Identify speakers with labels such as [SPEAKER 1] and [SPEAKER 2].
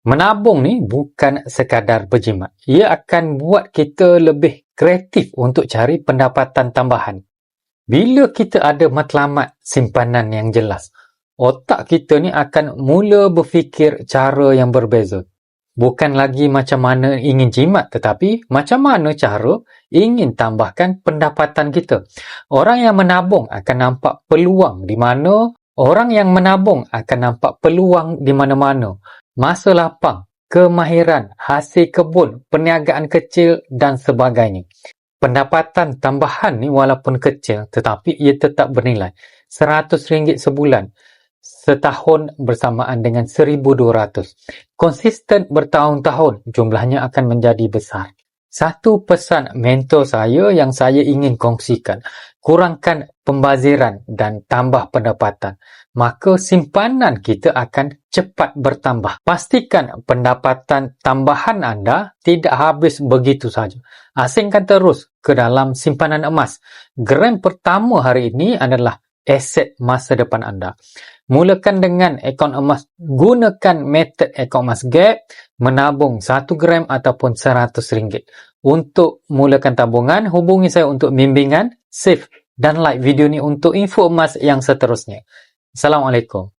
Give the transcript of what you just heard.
[SPEAKER 1] Menabung ni bukan sekadar berjimat. Ia akan buat kita lebih kreatif untuk cari pendapatan tambahan. Bila kita ada matlamat simpanan yang jelas, otak kita ni akan mula berfikir cara yang berbeza. Bukan lagi macam mana ingin jimat, tetapi macam mana cara ingin tambahkan pendapatan kita. Orang yang menabung akan nampak peluang di mana-mana. Masa lapang, kemahiran, hasil kebun, perniagaan kecil dan sebagainya. Pendapatan tambahan ni walaupun kecil, tetapi ia tetap bernilai. RM100 sebulan, setahun bersamaan dengan 1,200. Konsisten bertahun-tahun, jumlahnya akan menjadi besar. Satu pesan mentor saya yang saya ingin kongsikan, kurangkan pembaziran dan tambah pendapatan. Maka simpanan kita akan cepat bertambah. Pastikan pendapatan tambahan anda tidak habis begitu saja. Asingkan terus ke dalam simpanan emas. Gram pertama hari ini adalah aset masa depan anda. Mulakan dengan akaun emas. Gunakan metod akaun emas gap, menabung 1 gram ataupun RM100. Untuk mulakan tabungan, hubungi saya untuk bimbingan, save dan like video ni untuk info emas yang seterusnya. Assalamualaikum.